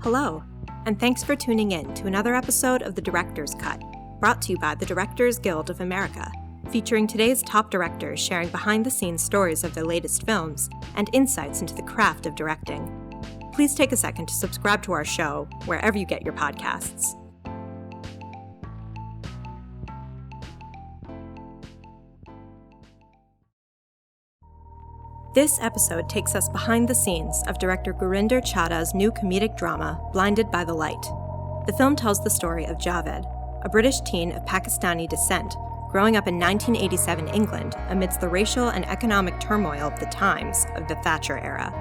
Hello, and thanks for tuning in to another episode of The Director's Cut, brought to you by the Directors Guild of America, featuring today's top directors sharing behind-the-scenes stories of their latest films and insights into the craft of directing. Please take a second to subscribe to our show wherever you get your podcasts. This episode takes us behind the scenes of director Gurinder Chadha's new comedic drama, Blinded by the Light. The film tells the story of Javed, a British teen of Pakistani descent, growing up in 1987 England amidst the racial and economic turmoil of the times of the Thatcher era.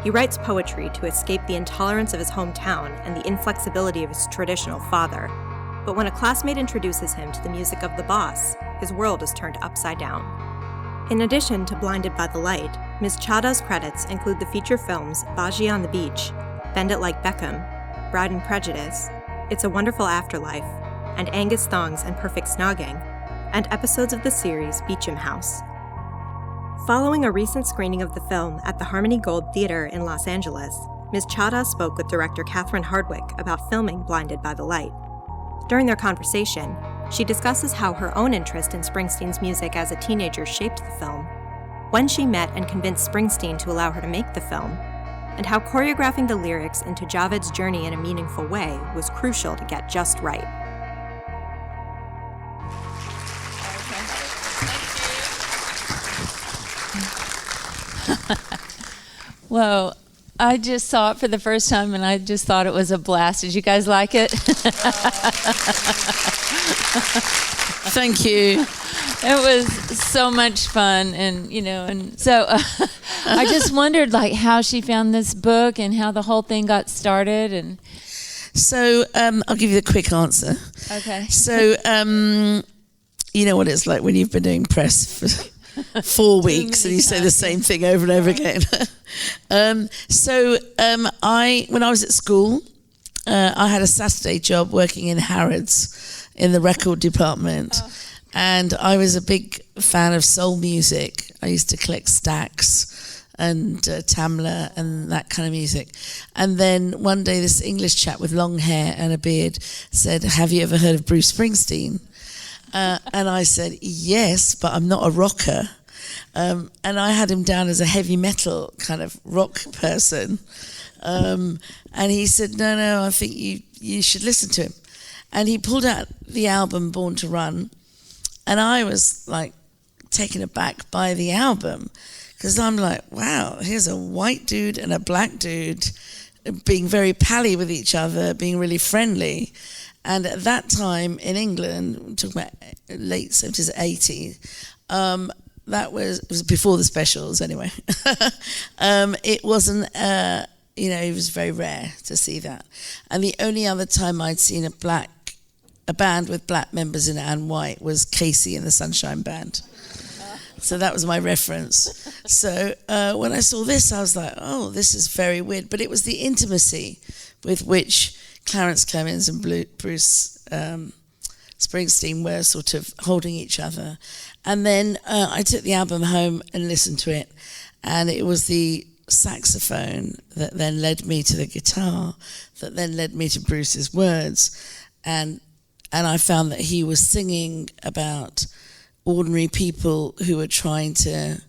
He writes poetry to escape the intolerance of his hometown and the inflexibility of his traditional father. But when a classmate introduces him to the music of the boss, his world is turned upside down. In addition to Blinded by the Light, Ms. Chadha's credits include the feature films Baji on the Beach, Bend It Like Beckham, Bride and Prejudice, It's a Wonderful Afterlife, and Angus Thongs and Perfect Snogging, and episodes of the series Beecham House. Following a recent screening of the film at the Harmony Gold Theater in Los Angeles, Ms. Chadha spoke with director Catherine Hardwicke about filming Blinded by the Light. During their conversation, she discusses how her own interest in Springsteen's music as a teenager shaped the film, when she met and convinced Springsteen to allow her to make the film, and how choreographing the lyrics into Javed's journey in a meaningful way was crucial to get just right. Well, I just saw it for the first time and I just thought it was a blast. Did you guys like it? Thank you. It was so much fun, and so I just wondered how she found this book and how the whole thing got started. And so I'll give you the quick answer. Okay. So you know what it's like when you've been doing press for 4 weeks and you say the same thing over and over again. When I was at school, I had a Saturday job working in Harrods in the record department. Oh. And I was a big fan of soul music. I used to collect Stax and Tamla and that kind of music. And then one day this English chap with long hair and a beard said, "Have you ever heard of Bruce Springsteen?" And I said, "Yes, but I'm not a rocker." And I had him down as a heavy metal kind of rock person. And he said, no, I think you should listen to him. And he pulled out the album Born to Run. And I was taken aback by the album because I'm like, wow, here's a white dude and a black dude being very pally with each other, being really friendly. And at that time in England, I'm talking about late 70s, 80s, it was before the specials anyway. It wasn't, it was very rare to see that. And the only other time I'd seen a band with black members in it and white was Casey and the Sunshine Band. So that was my reference. So when I saw this, I was like, oh, this is very weird. But it was the intimacy with which Clarence Clemens and Bruce Springsteen were sort of holding each other. And then I took the album home and listened to it. And it was the saxophone that then led me to the guitar, that then led me to Bruce's words. And I found that he was singing about ordinary people who were trying to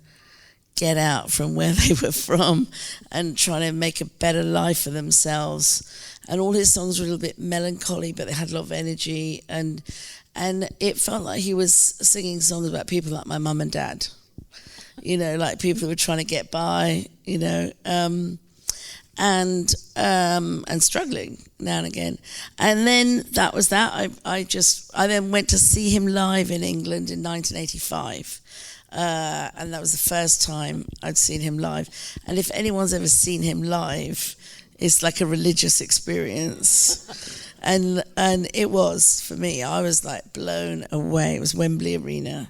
get out from where they were from and trying to make a better life for themselves. And all his songs were a little bit melancholy, but they had a lot of energy. And it felt like he was singing songs about people like my mum and dad, like people who were trying to get by, and struggling now and again. And then that was that. I then went to see him live in England in 1985. And that was the first time I'd seen him live. And if anyone's ever seen him live, it's like a religious experience. And it was, for me, I was blown away. It was Wembley Arena.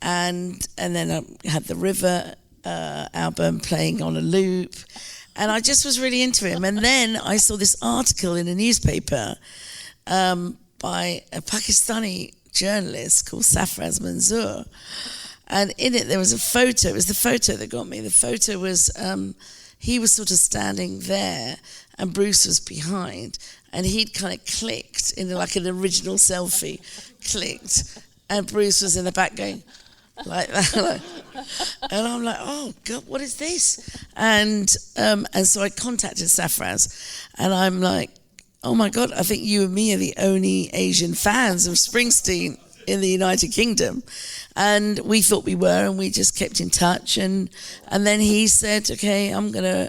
And then I had the River album playing on a loop. And I just was really into him. And then I saw this article in a newspaper by a Pakistani journalist called Safraz Manzoor. And in it, there was a photo. It was the photo that got me. The photo was, he was sort of standing there, and Bruce was behind, and he'd kind of clicked in like an original selfie, clicked, and Bruce was in the back going like that, and I'm like, oh God, what is this? And so I contacted Safraz, and I'm like, oh my God, I think you and me are the only Asian fans of Springsteen in the United Kingdom. And we thought we were, and we just kept in touch. And then he said, okay, I'm gonna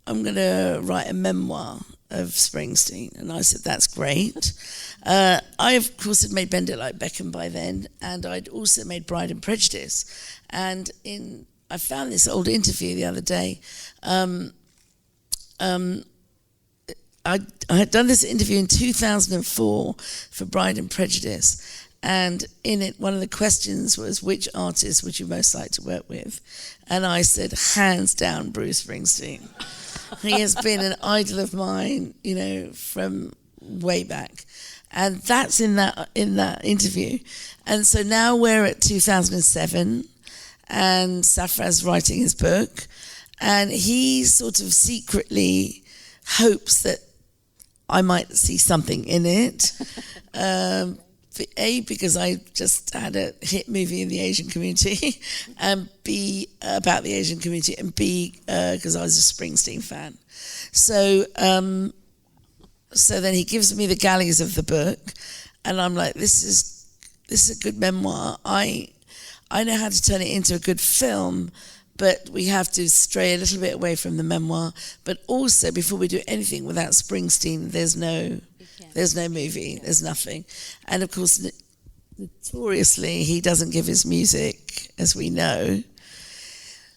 write a memoir of Springsteen. And I said, that's great. I, of course, had made Bend It Like Beckham by then, and I'd also made Bride and Prejudice. And I found this old interview the other day. I had done this interview in 2004 for Bride and Prejudice, and in it, one of the questions was, which artist would you most like to work with? And I said, hands down, Bruce Springsteen. He has been an idol of mine, from way back. And that's in that interview. And so now we're at 2007, and Safraz writing his book, and he sort of secretly hopes that I might see something in it. A, because I just had a hit movie in the Asian community, and B, about the Asian community, and B, because I was a Springsteen fan. So then he gives me the galleys of the book, and I'm like, this is a good memoir. I know how to turn it into a good film, but we have to stray a little bit away from the memoir. But also, before we do anything without Springsteen, there's no movie, there's nothing. And of course, notoriously, he doesn't give his music, as we know.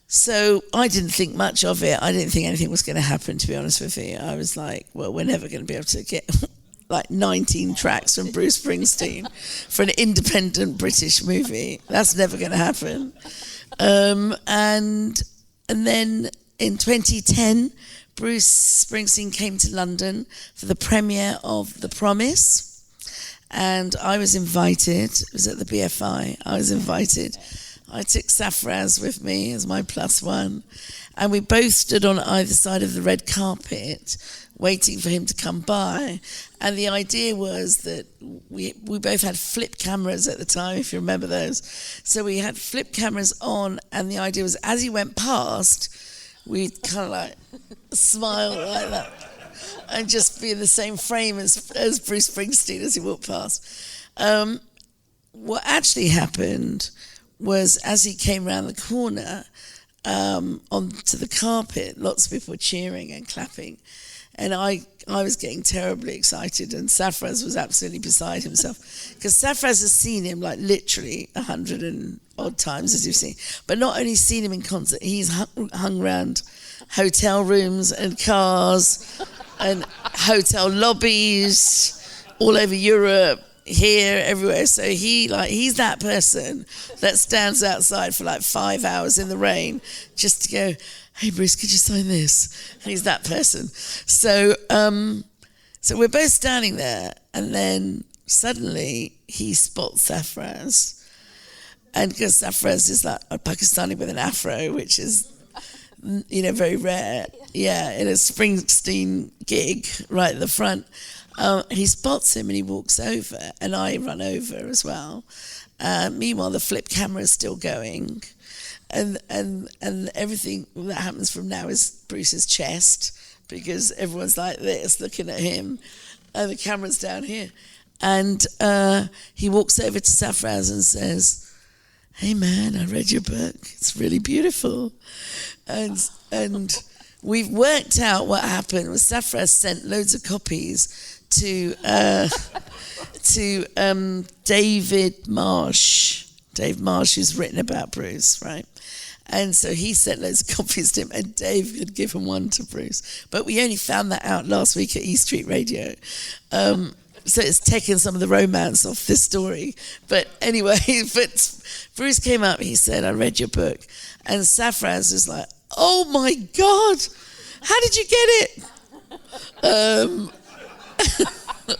So I didn't think much of it. I didn't think anything was going to happen, to be honest with you. I was like, well, we're never going to be able to get like 19 tracks from Bruce Springsteen for an independent British movie. That's never going to happen. And then in 2010, Bruce Springsteen came to London for the premiere of The Promise, and I was invited. It was at the BFI. I was invited. I took Safraz with me as my +1, and we both stood on either side of the red carpet waiting for him to come by. And the idea was that we both had flip cameras at the time, if you remember those. So we had flip cameras on, and the idea was as he went past, we'd kind of like smile like that and just be in the same frame as Bruce Springsteen as he walked past. What actually happened was, as he came around the corner onto the carpet, lots of people were cheering and clapping. And I was getting terribly excited, and Safraz was absolutely beside himself, because Safraz has seen him like literally 100 and odd times, as you've seen. But not only seen him in concert, he's hung around hotel rooms and cars and hotel lobbies all over Europe, here, everywhere. So he's that person that stands outside for like 5 hours in the rain just to go, hey Bruce, could you sign this? He's that person. So we're both standing there, and then suddenly he spots Safraz, and because Safraz is like a Pakistani with an afro, which is very rare. Yeah, in a Springsteen gig right at the front. He spots him and he walks over, and I run over as well. Meanwhile, the flip camera is still going. And everything that happens from now is Bruce's chest, because everyone's like this looking at him, and the camera's down here. And he walks over to Safraz and says, hey man, I read your book, it's really beautiful. And we've worked out what happened was Safraz sent loads of copies to David Marsh. Dave Marsh, who's written about Bruce, right? And so he sent loads of copies to him, and Dave had given one to Bruce. But we only found that out last week at E Street Radio. So it's taken some of the romance off this story. But anyway, Bruce came up, he said, I read your book. And Safraz was like, oh my God, how did you get it?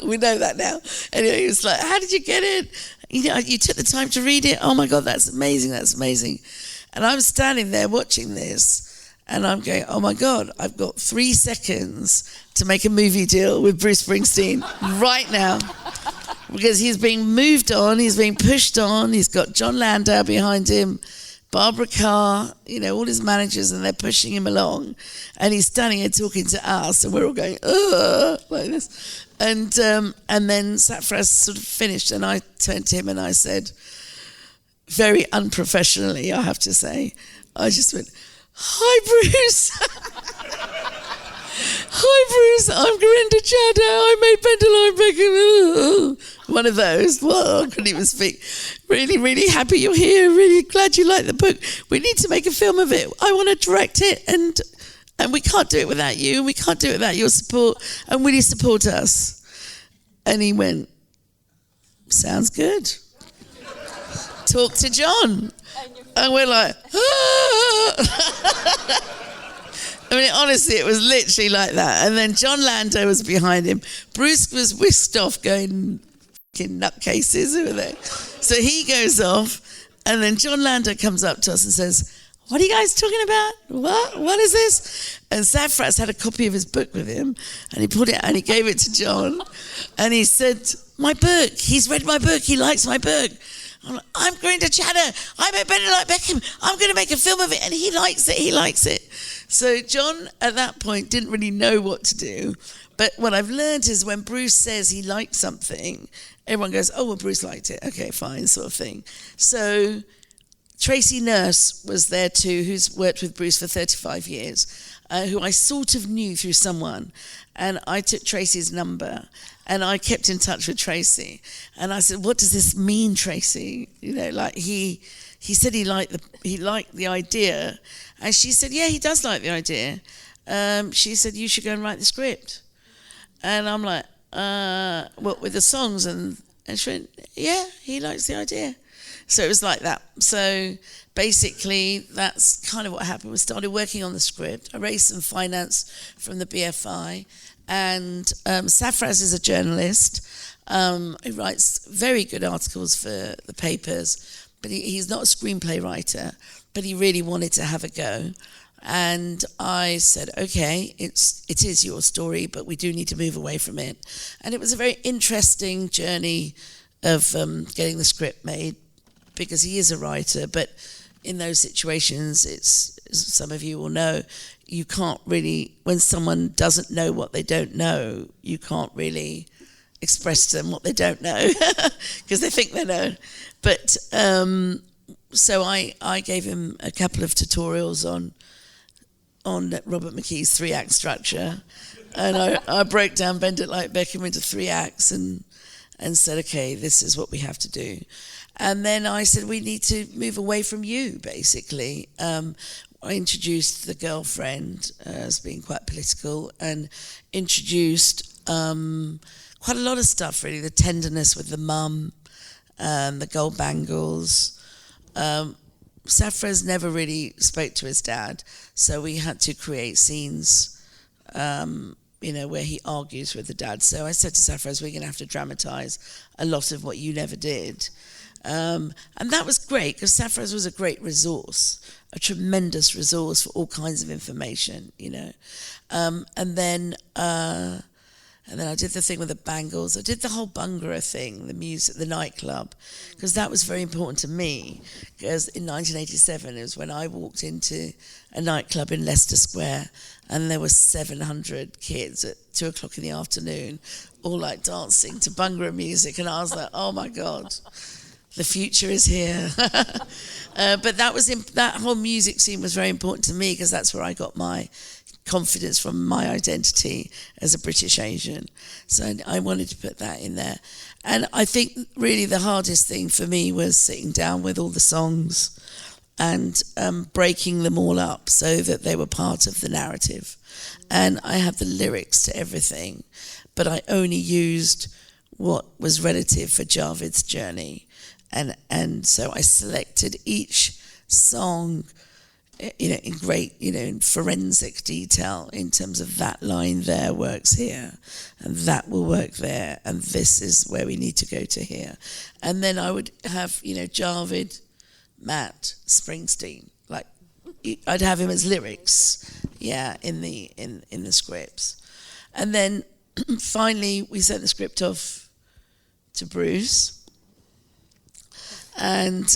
We know that now. Anyway, he was like, how did you get it? You took the time to read it. Oh my God, that's amazing. And I'm standing there watching this, And I'm going, oh my God, I've got 3 seconds to make a movie deal with Bruce Springsteen right now. Because he's being moved on, he's being pushed on, he's got John Landau behind him, Barbara Carr, all his managers, and they're pushing him along. And he's standing here talking to us, and we're all going, ugh, like this. And then Saffraz sort of finished, and I turned to him and I said, very unprofessionally, I have to say, I just went, hi, Bruce. Hi, Bruce. I'm Gurinder Chadha. I made Bendeline Beckham. One of those. Well, I couldn't even speak. Really, really happy you're here. Really glad you like the book. We need to make a film of it. I want to direct it, and we can't do it without you. We can't do it without your support. And will you support us? And he went, sounds good. Talk to John. And we're like, ah. I mean, honestly, it was literally like that. And then John Landau was behind him. Bruce was whisked off going, fucking nutcases over there. So he goes off, and then John Landau comes up to us and says, what are you guys talking about? What is this? And Saffraz had a copy of his book with him, and he put it and he gave it to John. And he said, my book. He's read my book. He likes my book. I'm Gurinder Chadha. I made Bendeline Beckham. I'm going to make a film of it. And he likes it. He likes it. So John, at that point, didn't really know what to do. But what I've learned is when Bruce says he liked something, everyone goes, oh, well, Bruce liked it. Okay, fine, sort of thing. So Tracy Nurse was there too, who's worked with Bruce for 35 years, who I sort of knew through someone. And I took Tracy's number, and I kept in touch with Tracy. And I said, what does this mean, Tracy? He said he liked the idea. And she said, yeah, he does like the idea. She said, you should go and write the script. And I'm like, what, with the songs? And she went, yeah, he likes the idea. So it was like that. So basically, that's kind of what happened. We started working on the script. I raised some finance from the BFI. And Saffraz is a journalist. He writes very good articles for the papers. But he's not a screenplay writer. But he really wanted to have a go. And I said, okay, it is your story, but we do need to move away from it. And it was a very interesting journey of getting the script made, because he is a writer. But in those situations, it's, as some of you will know, you can't really, when someone doesn't know what they don't know, you can't really express to them what they don't know, because they think they know. But so I gave him a couple of tutorials on Robert McKee's 3-act structure, and I broke down Bend It Like Beckham into 3 acts and said, okay, this is what we have to do. And then I said, we need to move away from you, basically. I introduced the girlfriend as being quite political, and introduced quite a lot of stuff, really. The tenderness with the mum, the gold bangles. Saffraz never really spoke to his dad, so we had to create scenes, where he argues with the dad. So I said to Saffraz, we're going to have to dramatise a lot of what you never did. And that was great, because Saffraz was a great resource, a tremendous resource for all kinds of information, And then I did the thing with the bangles. I did the whole Bhangra thing, the music, the nightclub, because that was very important to me. Because in 1987, it was when I walked into a nightclub in Leicester Square, and there were 700 kids at 2:00 in the afternoon, all like dancing to Bhangra music, and I was like, oh my God, the future is here. But that whole music scene was very important to me, because that's where I got my confidence from my identity as a British Asian. So I wanted to put that in there. And I think really the hardest thing for me was sitting down with all the songs and breaking them all up so that they were part of the narrative. And I have the lyrics to everything, but I only used what was relative for Javed's journey. And so I selected each song in great, in forensic detail, in terms of that line there works here, and that will work there, and this is where we need to go to here. And then I would have, Javed, Matt, Springsteen, like I'd have him as lyrics, in the scripts. And then finally we sent the script off to Bruce. And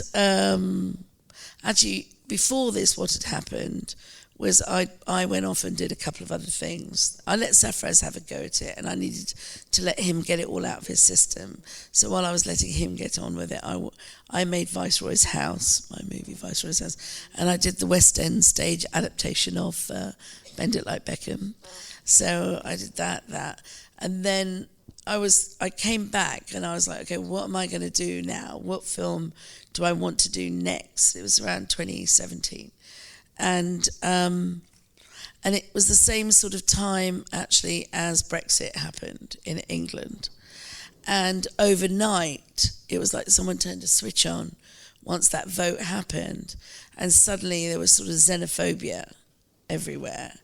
actually, before this, what had happened was I went off and did a couple of other things. I let Safraz have a go at it, and I needed to let him get it all out of his system. So while I was letting him get on with it, I made Viceroy's House, my movie Viceroy's House, and I did the West End stage adaptation of Bend It Like Beckham. So I did that. And then I came back and I was like, okay, what am I going to do now? What film do I want to do next? It was around 2017. And it was the same sort of time, actually, as Brexit happened in England. And overnight, it was like someone turned a switch on once that vote happened. And suddenly there was sort of xenophobia everywhere.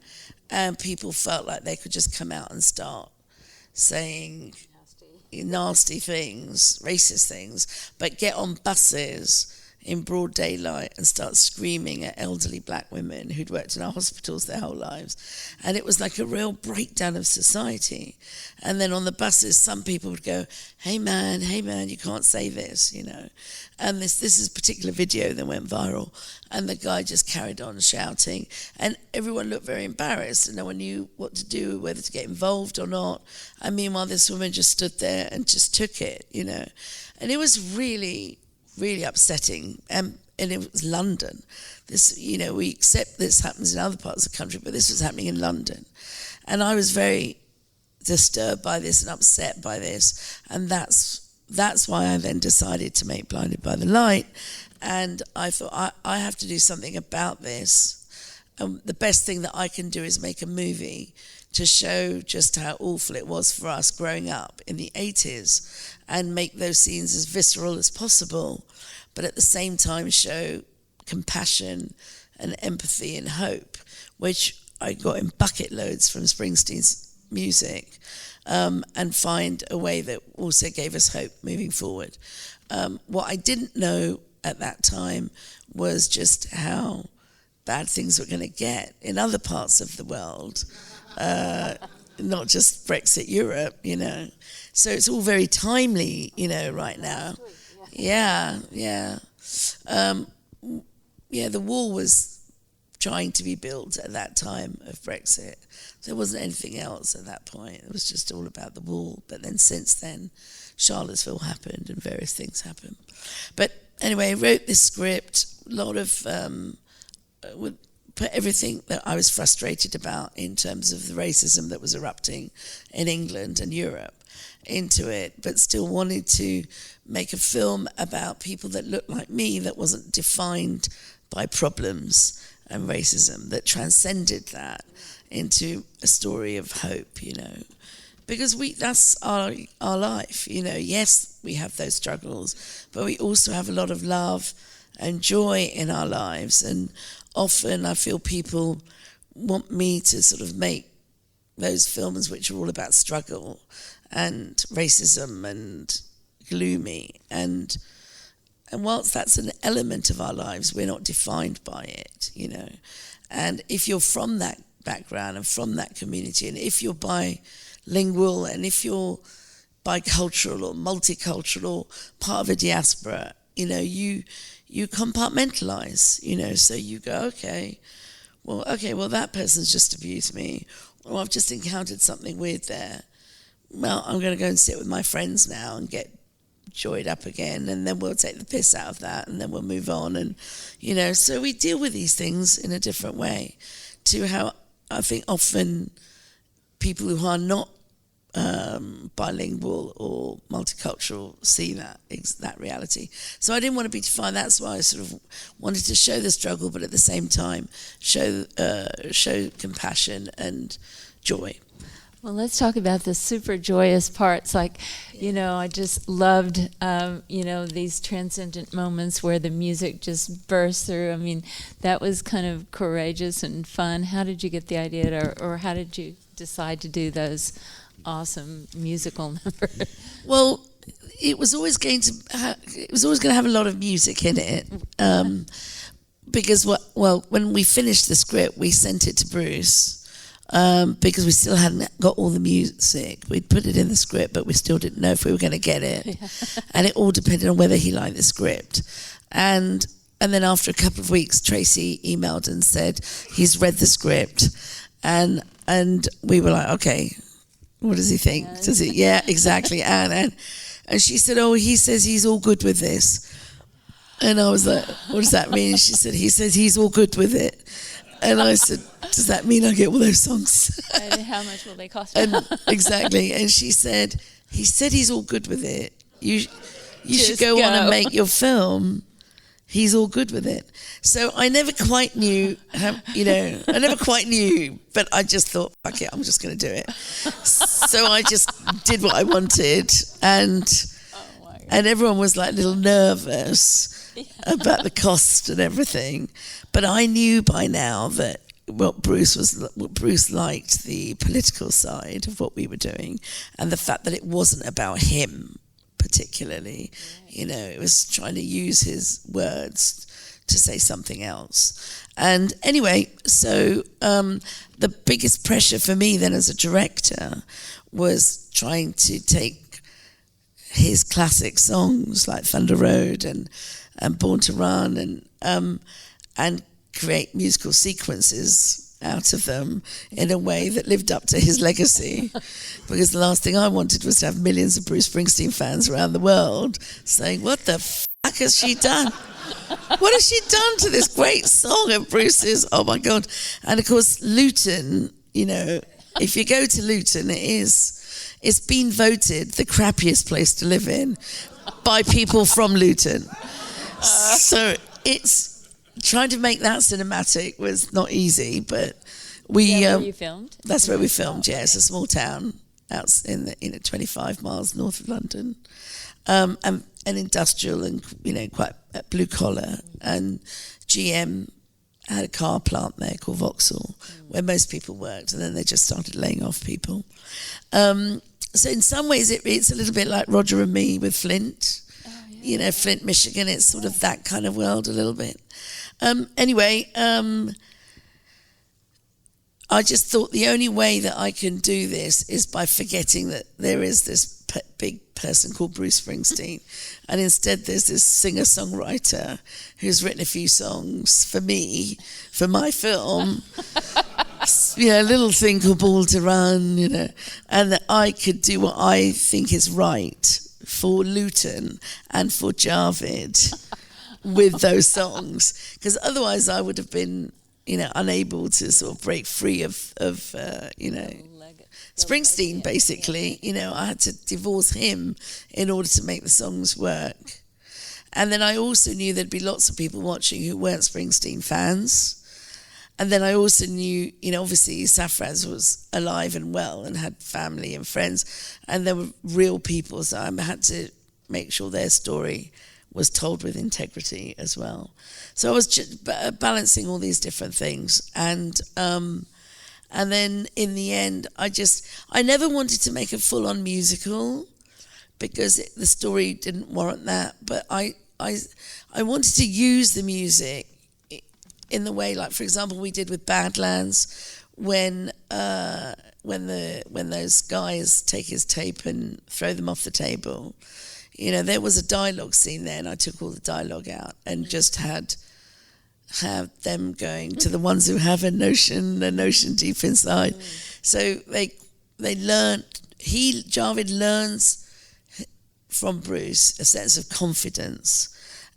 And people felt like they could just come out and start saying nasty things, racist things, but get on buses in broad daylight and start screaming at elderly black women who'd worked in our hospitals their whole lives. And it was like a real breakdown of society. And then on the buses, some people would go, hey man, you can't say this, And this is a particular video that went viral. And the guy just carried on shouting. And everyone looked very embarrassed and no one knew what to do, whether to get involved or not. And meanwhile, this woman just stood there and just took it, And it was really upsetting, and it was London. This, we accept this happens in other parts of the country, but this was happening in London, and I was very disturbed by this and upset by this, and that's why I then decided to make Blinded by the Light, and I thought I have to do something about this. The best thing that I can do is make a movie to show just how awful it was for us growing up in the 80s and make those scenes as visceral as possible, but at the same time show compassion and empathy and hope, which I got in bucket loads from Springsteen's music, and find a way that also gave us hope moving forward. What I didn't know at that time was just how bad things were going to get in other parts of the world. Not just Brexit Europe, So it's all very timely, right now. Yeah. The wall was trying to be built at that time of Brexit. There wasn't anything else at that point. It was just all about the wall. But then since then, Charlottesville happened and various things happened. But anyway, I wrote this script, a lot of... put everything that I was frustrated about in terms of the racism that was erupting in England and Europe into it, but still wanted to make a film about people that looked like me, that wasn't defined by problems and racism, that transcended that into a story of hope, because that's our life, Yes, we have those struggles, but we also have a lot of love and joy in our lives, and often I feel people want me to sort of make those films which are all about struggle and racism and gloomy. And whilst that's an element of our lives, we're not defined by it, And if you're from that background and from that community, and if you're bilingual, and if you're bicultural or multicultural or part of a diaspora, you compartmentalize, so you go, okay, well, that person's just abused me, or I've just encountered something weird there. Well, I'm going to go and sit with my friends now and get joyed up again, and then we'll take the piss out of that, and then we'll move on. And, so we deal with these things in a different way to how I think often people who are not bilingual or multicultural see that reality. So I didn't want to be defined. That's why I sort of wanted to show the struggle, but at the same time show compassion and joy. Well, let's talk about the super joyous parts. I just loved, these transcendent moments where the music just bursts through. I mean, that was kind of courageous and fun. How did you get the idea, or how did you decide to do those awesome musical numbers? Well, it was always going to have a lot of music in it, because when we finished the script, we sent it to Bruce. Because we still hadn't got all the music. We'd put it in the script, but we still didn't know if we were going to get it. Yeah. And it all depended on whether he liked the script. And then after a couple of weeks, Tracy emailed and said, he's read the script. And we were like, okay, what does he think? Yeah. Does he? Yeah, exactly. And she said, oh, he says he's all good with this. And I was like, what does that mean? She said, he says he's all good with it. And I said, does that mean I get all those songs? And how much will they cost? Exactly. And she said, he said he's all good with it. You should go on and make your film. He's all good with it. So I never quite knew, but I just thought, okay, I'm just going to do it. So I just did what I wanted. And everyone was like a little nervous about the cost and everything. But I knew by now that Bruce liked the political side of what we were doing, and the fact that it wasn't about him particularly. It was trying to use his words to say something else. And anyway, so the biggest pressure for me then as a director was trying to take his classic songs like Thunder Road and Born to Run and create musical sequences out of them in a way that lived up to his legacy. Because the last thing I wanted was to have millions of Bruce Springsteen fans around the world saying, what the fuck has she done? What has she done to this great song of Bruce's? Oh my God. And of course, Luton, if you go to Luton, it's been voted the crappiest place to live in by people from Luton. So it's trying to make that cinematic was not easy, but we. Where you filmed? That's where we filmed. Yeah, it's a small town out in 25 miles north of London, and industrial and quite blue collar. And GM had a car plant there called Vauxhall, where most people worked, and then they just started laying off people. So in some ways, it's a little bit like Roger and Me with Flint. Flint, Michigan, it's sort of that kind of world a little bit. Anyway, I just thought the only way that I can do this is by forgetting that there is this big person called Bruce Springsteen. And instead there's this singer-songwriter who's written a few songs for me, for my film. A little thing called Born to Run, and that I could do what I think is right for Luton and for Javed with those songs, because otherwise I would have been, unable to sort of break free of Springsteen. Basically, I had to divorce him in order to make the songs work. And then I also knew there'd be lots of people watching who weren't Springsteen fans. And then I also knew, obviously Safraz was alive and well and had family and friends, and there were real people, so I had to make sure their story was told with integrity as well. So I was just balancing all these different things, and then in the end, I never wanted to make a full-on musical because the story didn't warrant that, but I wanted to use the music in the way, like for example, we did with Badlands, when those guys take his tape and throw them off the table. There was a dialogue scene there, and I took all the dialogue out and just had them going to the ones who have a notion deep inside. So they learned. Javed learns from Bruce a sense of confidence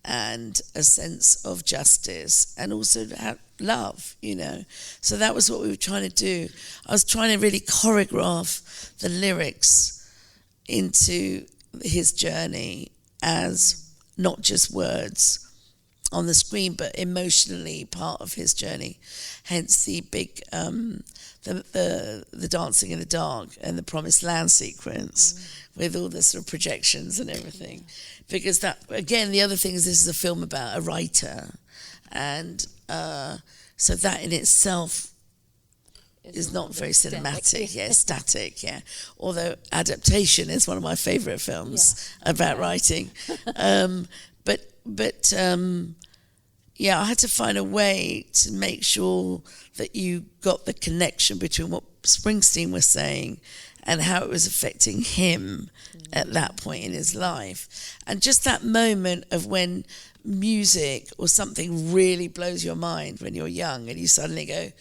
and a sense of justice, and also love, So that was what we were trying to do. I was trying to really choreograph the lyrics into his journey as not just words on the screen, but emotionally part of his journey. Hence the big, the dancing in the dark and the promised land sequence with all the sort of projections and everything. Because that, again, the other thing is this is a film about a writer, and so that in itself is not very cinematic, static, Although Adaptation is one of my favourite films about writing. But I had to find a way to make sure that you got the connection between what Springsteen was saying and how it was affecting him at that point in his life. And just that moment of when music or something really blows your mind when you're young and you suddenly go,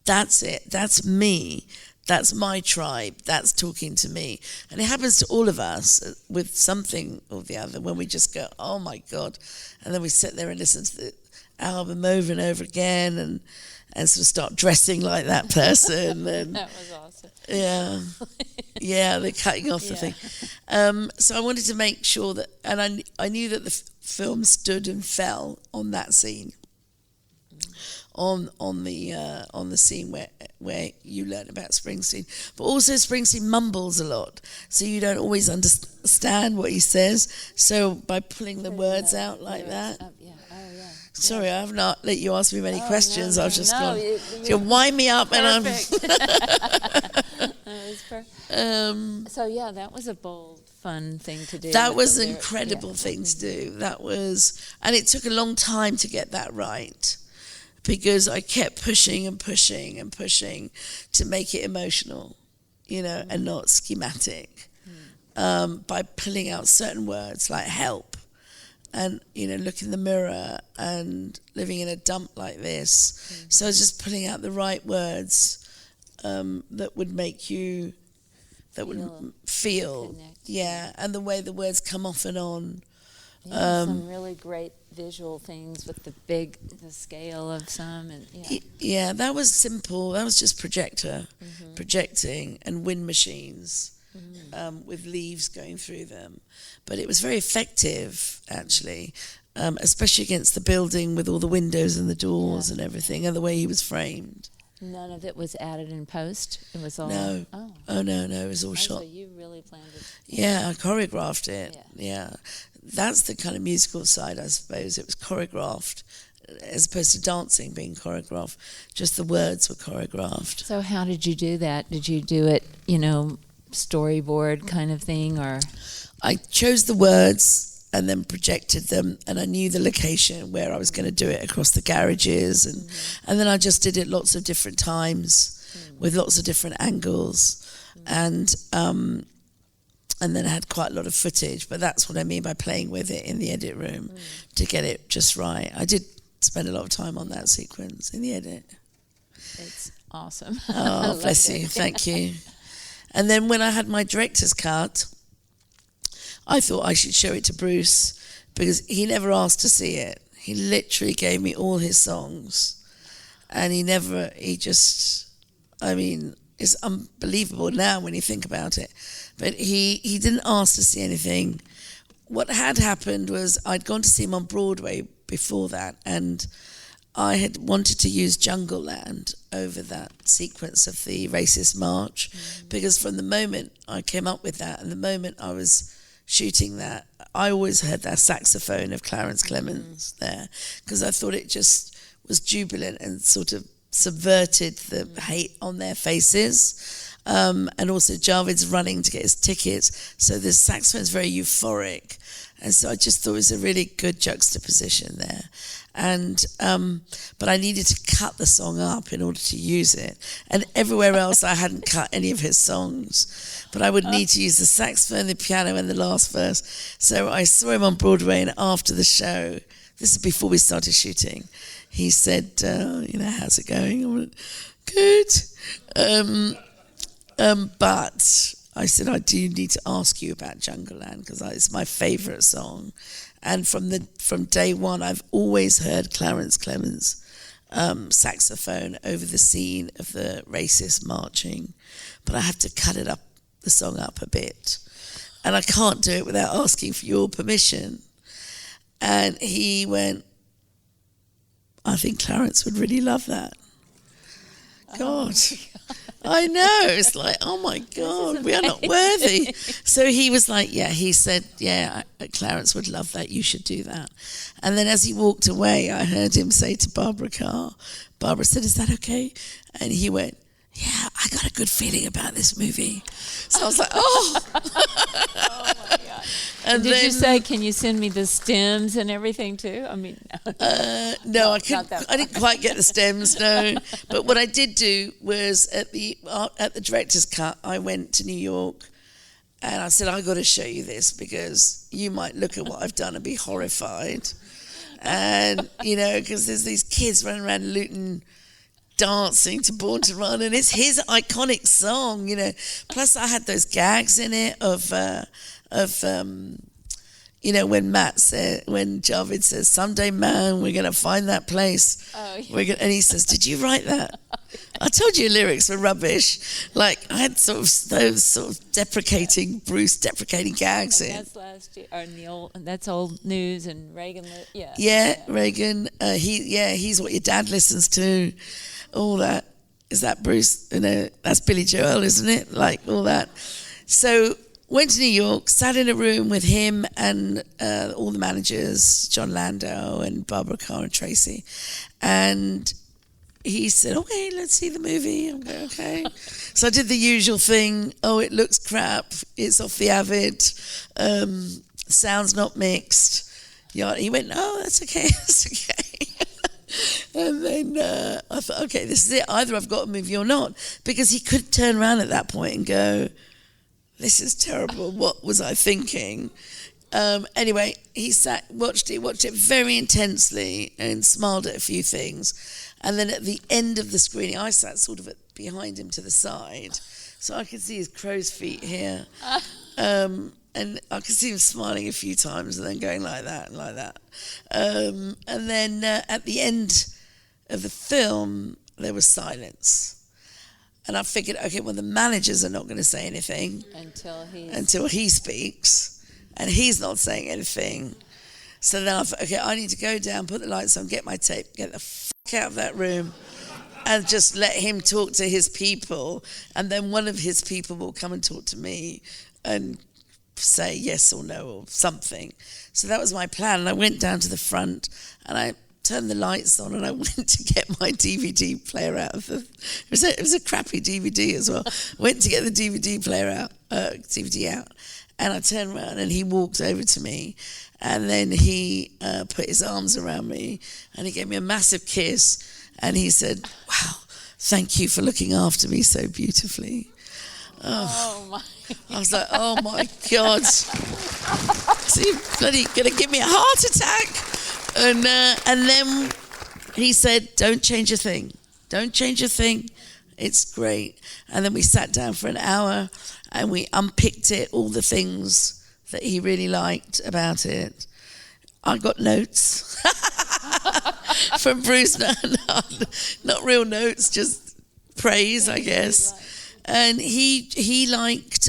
that's it, that's me, that's my tribe, that's talking to me. And it happens to all of us with something or the other when we just go, oh my God. And then we sit there and listen to the album over and over again and sort of start dressing like that person. And that was awesome. Yeah, they're cutting off the thing. So I wanted to make sure that, and I knew that the film stood and fell on that scene, on the scene where you learn about Springsteen. But also Springsteen mumbles a lot, so you don't always understand what he says. So by pulling the words out like that. Sorry, I have not let you ask me many questions. I've just gone. You wind me up, perfect. and That was perfect. So that was a bold, fun thing to do. That was an incredible thing to do. That was, and it took a long time to get that right, because I kept pushing and pushing and pushing to make it emotional, and not schematic, by pulling out certain words like help. And, look in the mirror and living in a dump like this. Mm-hmm. So I was just pulling out the right words that would make you, that would feel. Connect. Yeah, and the way the words come off and on. Some really great visual things with the scale of some. And that was simple. That was just projecting and wind machines. With leaves going through them. But it was very effective, actually, especially against the building with all the windows and the doors and everything, and the way he was framed. None of it was added in post? It was all... No. Oh, no, it was all shot. So you really planned it. Yeah, I choreographed it. Yeah. That's the kind of musical side, I suppose. It was choreographed, as opposed to dancing being choreographed. Just the words were choreographed. So how did you do that? Did you do it, storyboard kind of thing, or? I chose the words and then projected them, and I knew the location where I was going to do it across the garages, and then I just did it lots of different times with lots of different angles, and then I had quite a lot of footage. But that's what I mean by playing with it in the edit room to get it just right. I did spend a lot of time on that sequence in the edit. It's awesome. Oh, bless you. Thank you. And then when I had my director's cut, I thought I should show it to Bruce, because he never asked to see it. He literally gave me all his songs, and it's unbelievable now when you think about it. But he didn't ask to see anything. What had happened was I'd gone to see him on Broadway before that, and I had wanted to use Jungle Land over that sequence of the racist march, because from the moment I came up with that and the moment I was shooting that, I always heard that saxophone of Clarence Clemens there, because I thought it just was jubilant and sort of subverted the hate on their faces. And also Javed's running to get his tickets, so the saxophone's very euphoric, and so I just thought it was a really good juxtaposition there. And but I needed to cut the song up in order to use it, and everywhere else I hadn't cut any of his songs, but I would need to use the saxophone, the piano, and the last verse. So I saw him on Broadway, and after the show, this is before we started shooting, he said, how's it going? I went, good. But I said, I do need to ask you about Jungle Land, because it's my favourite song. And from day one, I've always heard Clarence Clemens' saxophone over the scene of the racist marching. But I have to cut the song up a bit. And I can't do it without asking for your permission. And he went, I think Clarence would really love that. God. I know. It's like, oh my God, we are not worthy. So he was like, he said, Clarence would love that. You should do that. And then as he walked away, I heard him say to Barbara Carr, Barbara said, is that okay? And he went, yeah, I got a good feeling about this movie. So I was like, oh. Oh my God. And Did then, you say, can you send me the stems and everything too? I mean, no, I didn't quite get the stems, no. But what I did do was at the director's cut, I went to New York and I said, I got to show you this because you might look at what I've done and be horrified. And, you know, because there's these kids running around Luton dancing to Born to Run, and it's his iconic song, you know. Plus I had those gags in it of you know, when Javed says, someday, man, we're going to find that place. Oh, yeah. And he says, did you write that? I told you lyrics were rubbish. Like, I had those sort of deprecating gags in. That's last year, or that's old news, and Reagan, Reagan, he's what your dad listens to, all that. Is that Bruce? You know, that's Billy Joel, isn't it? Like, all that. So, went to New York, sat in a room with him and all the managers, John Landau and Barbara Carr and Tracy. And he said, okay, let's see the movie. I'm going, okay. So I did the usual thing. Oh, it looks crap. It's off the Avid. Sound's not mixed. Yeah, he went, oh, that's okay. That's okay. And then I thought, okay, this is it. Either I've got a movie or not. Because he could turn around at that point and go, this is terrible. What was I thinking? Anyway, he watched it very intensely and smiled at a few things. And then at the end of the screening, I sat sort of behind him to the side. So I could see his crow's feet here. And I could see him smiling a few times and then going like that and like that. And then at the end of the film, there was silence. And I figured, okay, well, the managers are not going to say anything until he speaks, and he's not saying anything. So then I thought, okay, I need to go down, put the lights on, get my tape, get the fuck out of that room, and just let him talk to his people. And then one of his people will come and talk to me and say yes or no or something. So that was my plan. And I went down to the front, and I turned the lights on, and I went to get my DVD player out of it was a crappy DVD as well. Went to get the DVD out, and I turned around and he walked over to me, and then he put his arms around me and he gave me a massive kiss, and he said, wow, thank you for looking after me so beautifully. Oh my! I was like, oh my God! So you're bloody gonna give me a heart attack? And then he said, don't change a thing. Don't change a thing. It's great. And then we sat down for an hour and we unpicked it, all the things that he really liked about it. I got notes from Bruce. Not real notes, just praise, I guess. And he liked,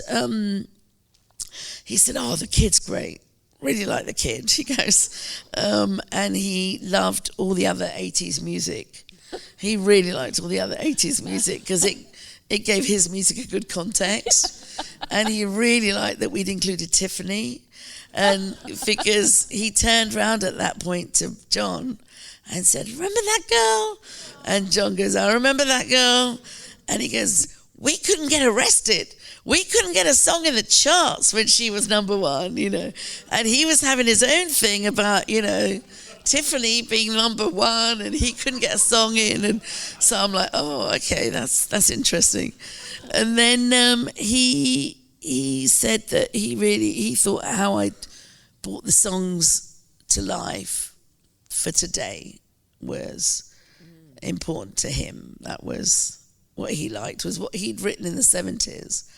he said, oh, the kid's great. Really like the kid, he goes. And he loved all the other 80s music. He really liked all the other 80s music because it gave his music a good context. And he really liked that we'd included Tiffany. And because he turned around at that point to John and said, remember that girl? And John goes, I remember that girl. And he goes, we couldn't get arrested. We couldn't get a song in the charts when she was number one, you know. And he was having his own thing about, you know, Tiffany being number one, and he couldn't get a song in. And so I'm like, oh, okay, that's interesting. And then he said that he thought how I brought the songs to life for today was important to him. That was what he liked, was what he'd written in the 70s.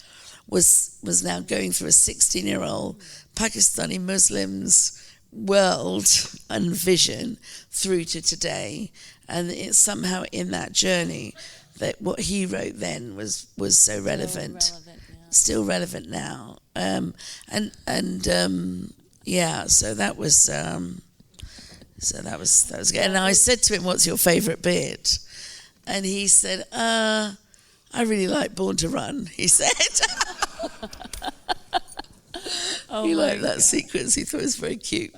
Was now going through a 16-year-old Pakistani Muslim's world and vision through to today. And it's somehow in that journey that what he wrote then was so relevant. Still relevant now. So that was good. And I said to him, what's your favourite bit? And he said, I really like Born to Run, he said. Oh, he liked that sequence. He thought it was very cute.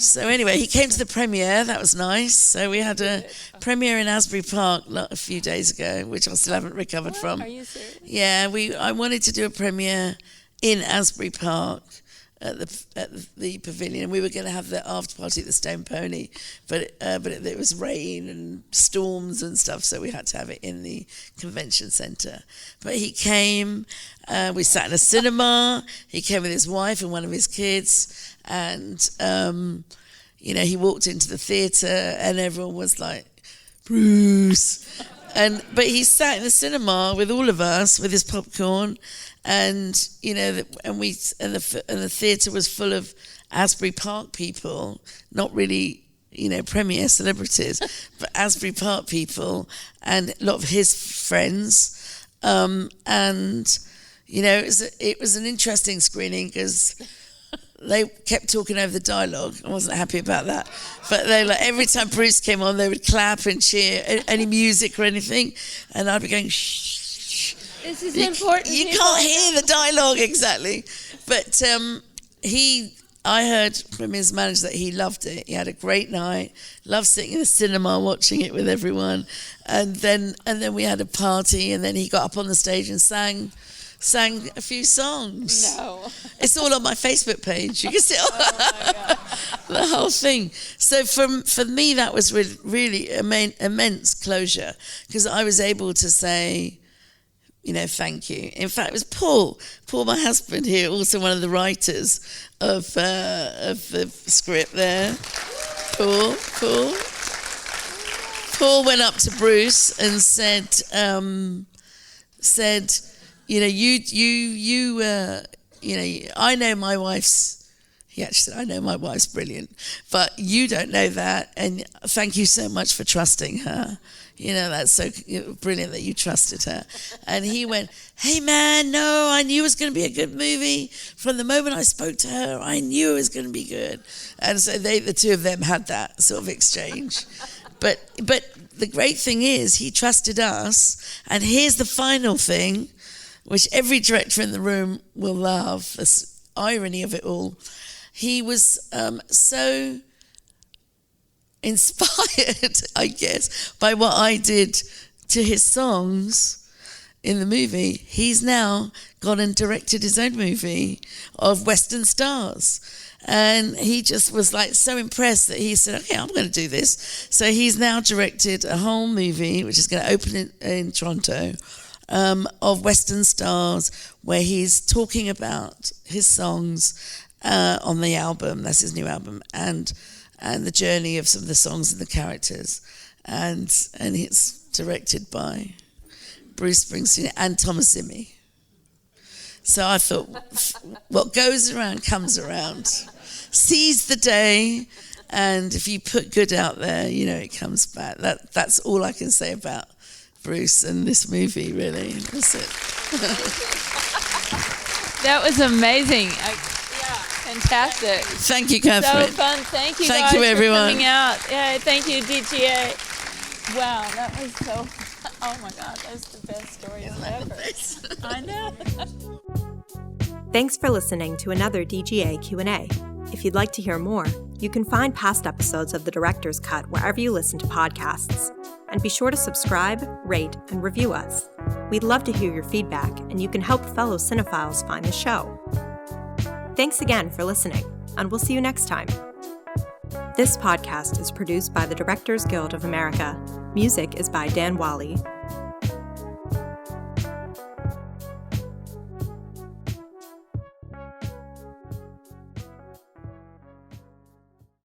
So anyway, he came to the premiere. That was nice. So we had a premiere in Asbury Park a few days ago, which I still haven't recovered from. Are you serious? Yeah, I wanted to do a premiere in Asbury Park at the pavilion. We were going to have the after party at the Stone Pony, but it was rain and storms and stuff, so we had to have it in the convention centre. But he came. We sat in a cinema. He came with his wife and one of his kids, and he walked into the theatre, and everyone was like, Bruce. But he sat in the cinema with all of us with his popcorn. And the theatre was full of Asbury Park people, not really, premiere celebrities, but Asbury Park people and a lot of his friends. It was an interesting screening because they kept talking over the dialogue. I wasn't happy about that. But they every time Bruce came on, they would clap and cheer, any music or anything, and I'd be going, shh. This is important. You can't hear the dialogue exactly. But I heard from his manager that he loved it. He had a great night, loved sitting in the cinema watching it with everyone. And then we had a party, and then he got up on the stage and sang a few songs. No. It's all on my Facebook page. You can see the whole thing. So for me, that was really immense closure, because I was able to say, thank you. In fact, it was Paul, my husband here, also one of the writers of the script there. Paul went up to Bruce and said, I know my wife's. He actually said, I know my wife's brilliant, but you don't know that, and thank you so much for trusting her. That's so brilliant that you trusted her. And he went, hey man, no, I knew it was going to be a good movie. From the moment I spoke to her, I knew it was going to be good. And so the two of them had that sort of exchange. But the great thing is he trusted us. And here's the final thing, which every director in the room will love, the irony of it all. He was so inspired, I guess, by what I did to his songs in the movie. He's now gone and directed his own movie of Western stars. And he just was so impressed that he said, okay, I'm going to do this. So he's now directed a whole movie, which is going to open in Toronto, of Western stars, where he's talking about his songs on the album. That's his new album. And the journey of some of the songs and the characters. And it's directed by Bruce Springsteen and Thomas Imme. So I thought, what goes around comes around. Seize the day, and if you put good out there, it comes back. That's all I can say about Bruce and this movie, really. That's it. That was amazing. Fantastic. Thank you, Catherine. So fun. Thank you, thank guys, you, everyone. for coming out. Yeah, thank you, DGA. Wow, that was so... Oh, my God, that's the best story ever. I know. Thanks for listening to another DGA Q&A. If you'd like to hear more, you can find past episodes of The Director's Cut wherever you listen to podcasts. And be sure to subscribe, rate, and review us. We'd love to hear your feedback, and you can help fellow cinephiles find the show. Thanks again for listening, and we'll see you next time. This podcast is produced by the Directors Guild of America. Music is by Dan Wally.